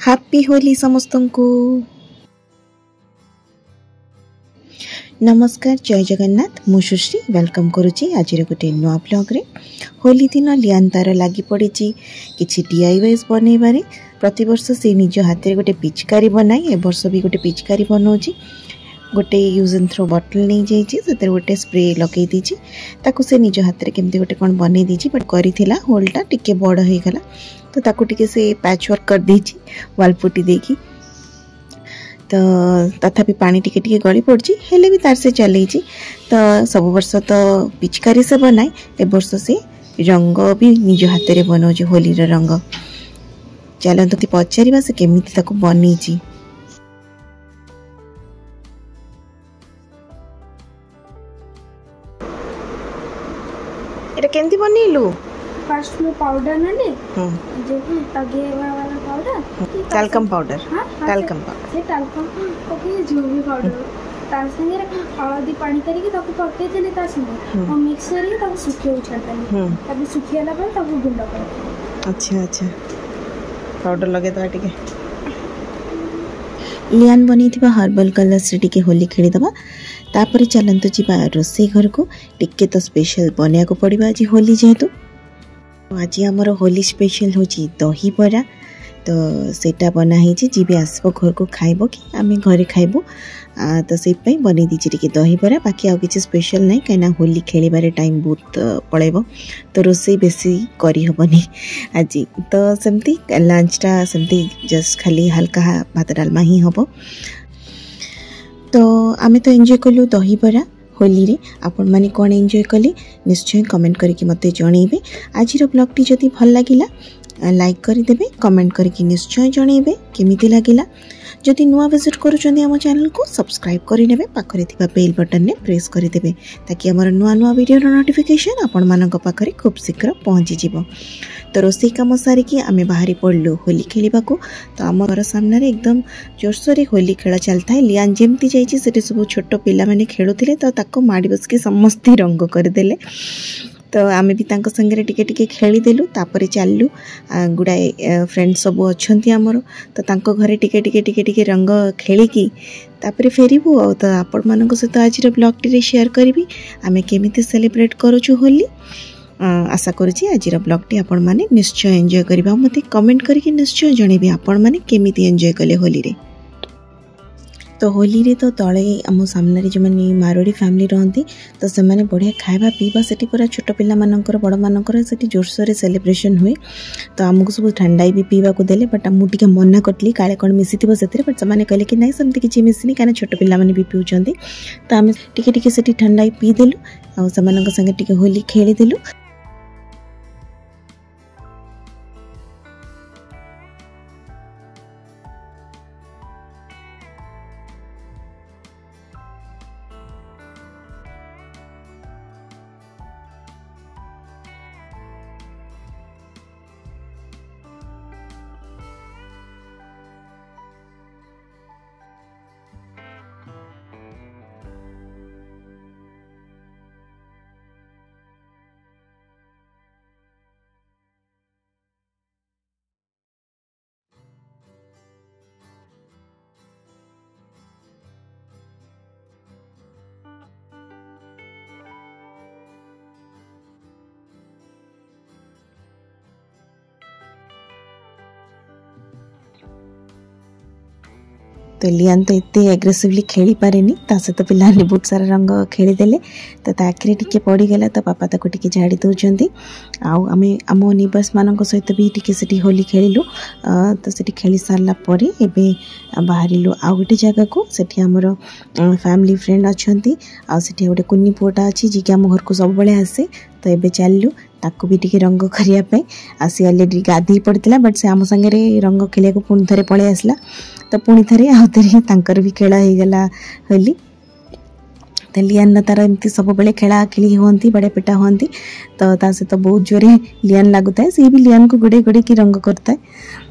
Happy Holi समस्त को। नमस्कार, जय जगन्नाथ। मु सुश्री वेलकम करुच्ची आज गोटे नुआ ब्लॉग रे। होली दिन लियान तार लगी पड़ी किसी DIYs बनइबारे। प्रति वर्ष से निज हाथ में गोटे पिचकारी बनाए, ए वर्ष भी गोटे पिचकारी बनाऊँगी। गोटे यूज एंड थ्रो बटल नहीं जाइए, गोटे स्प्रे लगे दीची, ताकू से निज हाथ में केमती गोटे कौन बन दीची, बट करी होलटा टिके बड़ हो गला तो ताकू टिके से पैच वर्क कर दीची वाल पुटी देकी। तो तथापि पानी टिके टिके गली पड़ी हेले भी तार से चलई। तो सब वर्ष तो पिचकारी से बनाए, ए वर्ष से रंग भी निज हाथ में बनाऊँ होली रंग। चलते पचार से केमिति ताकू बनई। एटा केमती बनइलु? फर्स्ट में पाउडर नले जो आगे वाला पाउडर, टैल्कम पाउडर। हां टैल्कम पाउडर से टैल्कम ओके जो भी पाउडर तार संगे हळदी पानी करी ताको पके देले ता संगे और मिक्स करी ताको सुखे उछाडली, तब सुखियाला पर ताको गुंड कर। अच्छा पाउडर लगे तो टिके लियान बनी हर्बल कलर से टिके होली खेली दबा। तापर चलतु जीवा रोसे घर को टिके तो स्पेशल बनिया को पड़िबा आज होली जेहेतु। आज आमर होली स्पेशल होची दही बरा। तो सेटा बना है जी भी आसब घर को खाइबो कि आमे घरे खाइबो, तो से बनी दीची टिके दही बरा। बाकी आउ किसी स्पेशल नहीं, कहीं होली खेलिबारे टाइम बहुत पड़ेबो, तो रोसे बेसी करी हबनी आज। तो सेमती लंचटा सेमती जस्ट खाली हल्का भात डालमा ही हबो। तो आमे तो एंजॉय कलु दही बरा होली रे। आपण माने कौन एंजॉय कले निश्चय कमेंट करके मते जणैबे। आज ब्लॉग टी जदि भल लागिला लाइक करदेवे, कमेंट करके निश्चय जणैबे केमिति लागिला। जदि नुआ विजिट करूछन्ती हम चैनल को सब्सक्राइब करिनेबे, पाखरे थिबा बेल बटन ने प्रेस करदेवे ताकि हमर नुआ नुआ वीडियो नोटिफिकेशन आपण मानक पाखरे खूब शीघ्र पहुंची जिवो। तो रोसई कम सारिकी आमे बाहरी पड़लु होली खेलिबा को। तो आम घर सामने रे एकदम जोरसोर होली खेला चलता है। लियान जेमती जाइए से सब छोट पिला माने खेलुथिले, तो ताको माड़ी बसकी समस्ते रंग करदेले। तो आमे भी तांको संगे टिके टिके खेलीदेलु। तापर चललु गुड़ाए फ्रेंड सब अच्छी आमर, तो तांको घरे टिके टिके टिके टिके रंग खेलिकी तापर फेरबू। तो आपण मानक सहित आज ब्लॉग टी शेयर करी आमे केमिति सेलिब्रेट करूछु होली। आशा करुँची आज ब्लॉग टी आपण माने निश्चय एंजॉय करिबा। मते कमेंट करके निश्चय जणेबे आपण माने केमिति एंजॉय कले होली रे। तो होली रे तो तले आम सामने जो मैंने मारोड़ी फैमिली रहती, तो से मैंने बढ़िया खावा पीवा से पूरा छोट पिला मानकर बड़ मानकर से जोरसोर सेलिब्रेशन हुए। तो आमको सब ठंडा भी पीवा को देले, बट मुझे मना करी काले कौन मिसी थी से, बट से कहले कि नहीं सेमती किसी मिसनी कहीं छोट पिला माने भी पीउछंती। तो आम टिके टिके से ठंडा पीदेलु आ संगे टिके होली खेलीदेलु। तो लियान तो इतने एग्रेसिवली खेली पारे सहित पिला बहुत सारा रंग खेलीदेले। तो आखिरी टिके पड़गला, तो पापा ताको टिके झाड़ी दौरान। आमे आम निवास मान सहित भी टिके से होली खेलु। तो से खेली सारा पर बाहरिलु आउ गोटे जगह को। सेठी हमर फैमिली फ्रेंड अच्छा आठ गोटे कुनी पुआटा अच्छी जी आम घर को सब बड़े आसे। तो ये चलु ताकू भी टिके रंग करने आसी अलरेडी गाधी पड़ता, बट से आम संगे रंग खेल को पुणी थे पलि आसला। तो पुणी थे आउ थे भी खेल हो गला होली। तो लियान तार एमती सब बेले खेला खेली हमें बड़े पिटा हमें। तो सहित बहुत जोरे लियान लगुता है, सी भी लियान को गुड़े गुड़े की रंग करता है।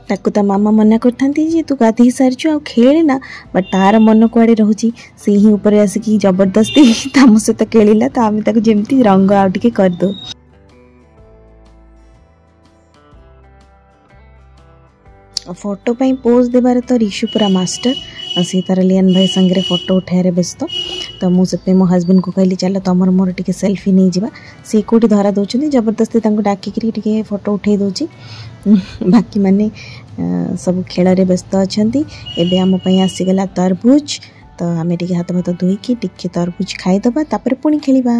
ताकू ता मामा मना करथांती तू गाधी सारचु आ खेले ना, बट तार मन कुआड़े रहूची से ही ऊपर आसिकी जबरदस्ती ताम सहित खेलिला। तो आम ताकू जेमती रंग आउ टिके कर दो। फोटो पाई पोज देबार तो ऋषु पूरा मास्टर सी तार लियान भाई संगे फोटो उठाइबार व्यस्त तो मुझे मो हजबैंड को कहली चल तुम मोर टे सेल्फी नहीं जावा सी कौटी धरा दौरान जबरदस्ती डाकिकी टे फोटो उठे दूची बाकी माने सब खेल व्यस्त अच्छा एवं आम आसीगला तरबुज तो आम हाथ भात धोईकी टिके तरबुज खाईदबा तापर पुणी खेलिबा।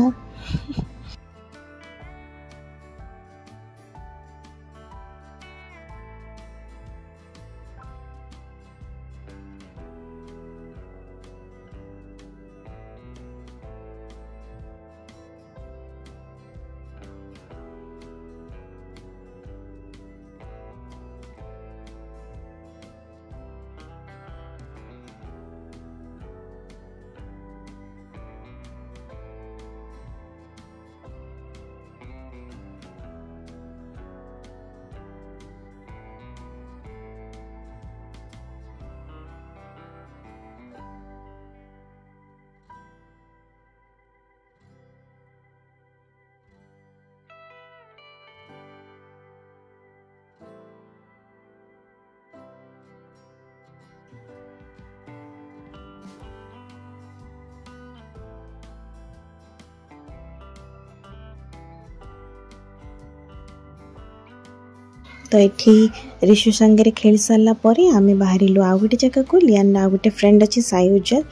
तो ये ऋषु संगे खेल सारा पर आम बाहर आउ गोटे जगह को लियान आउ गोटे फ्रेंड अच्छी साई उज्जवल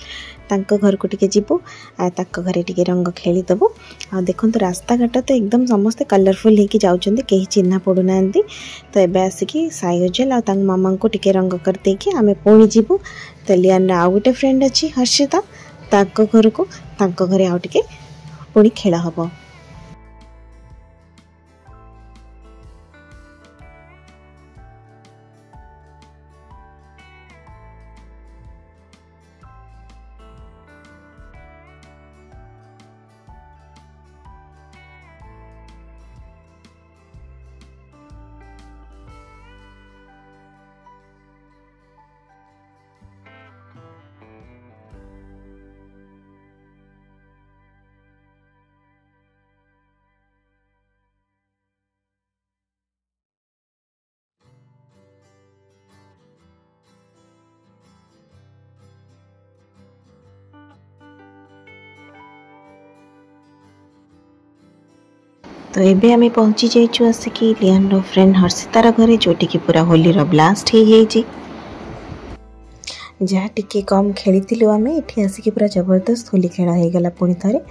तांको घर को टिके जीवु ताको घरे टिके रंग खेलीदेबू आ देखो तो रास्ता घाट तो एकदम समस्ते कलरफुल होके जाउछन्ते कहीं चिन्हा पड़ुना तो एबे आसिकी साई उज्जवल आ तांको मामा को टिके रंग कर देके आमे पुणी जीवु। तो लियान आउ गोटे फ्रेंड अच्छी हर्षिता ताको घर को तांको घरे आउ टिके पुणी खेला हबो। तो एबे आमे पहुंची जाइछु आसिकी लियान रो फ्रेंड हर्षितार घरे जोटी की पूरा होली रो ब्लास्ट हे जाइछि जहाँ टिके कम खेली आमे एठी आसिकी पूरा जबरदस्त होली खेला हे गला पुणी थरे।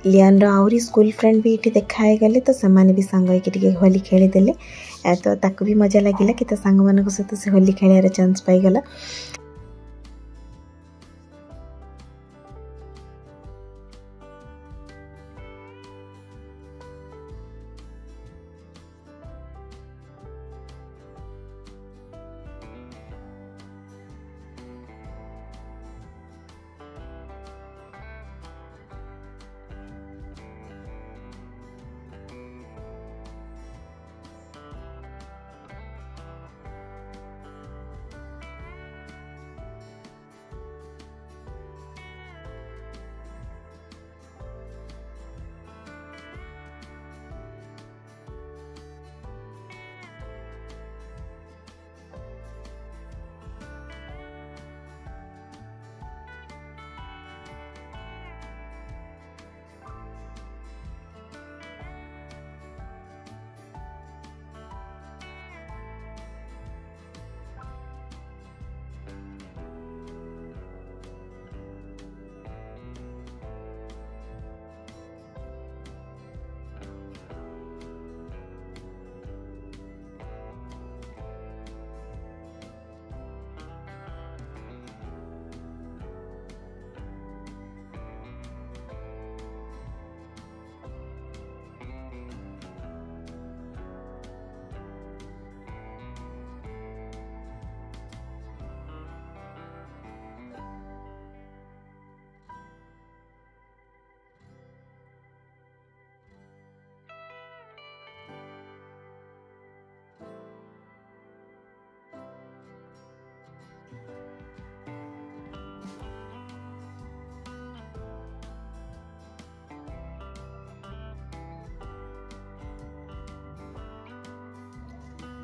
लियान आहरी स्कूल फ्रेंड भी ये देखाई गले तो सेमाने भी सांग होइके होली खेलीदेले तो ताको भी मजा लगिला कि सांग मान सहित से होली खेलार चांस पाईगला।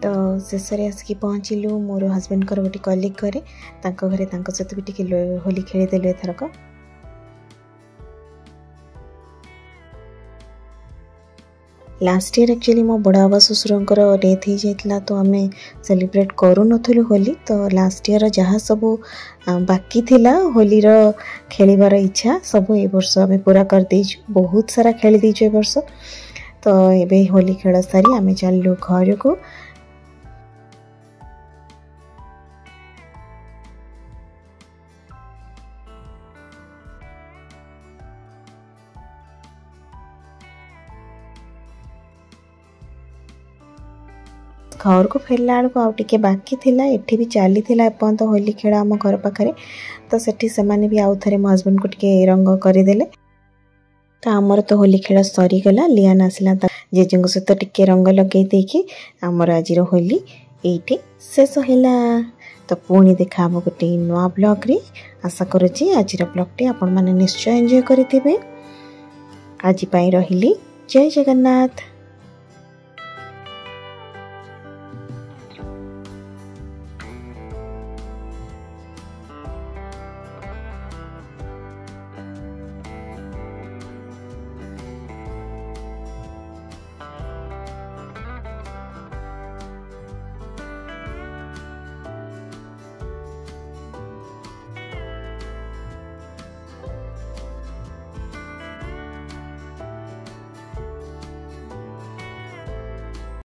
तो शेष आसिक पहुँचलु मोर हजबैंड गोटे कलिग घरे घरे सहित भी टी होली खेलीदेलु एथरक। लास्ट ईयर एक्चुअली मो बड़ा बाबा ससुर डेथ हो जाता तो आम सेलिब्रेट करूँ होली। तो लास्ट ईयर जहाँ सब बाकी थिला होली खेलिबार इच्छा सब ए वर्ष आम पूरा कर देइछु, बहुत सारा खेली देइछु ए वर्ष। तो एबे होली खेल सारी आम चलू घर को। घर को फेरला बेलू आउ टे बाकी थिला, एठी भी चली एपर्यंत होली खेल आम घर पाखे। तो सेठी से भी आउ थे मो हजबैंड को टे रंग करदेले। तो आमर तो होली खेल सरीगला, लियान आसला जेजे सहित टिके रंग लगे देकी आमर आज होली ये शेष है। तो पुणी देखा गोटे नुआ ब्लॉग रे। आशा करुँची आज ब्लॉग टे आपण माने निश्चय एंजॉय करेंगे। आज पाई रहिली, जय जगन्नाथ।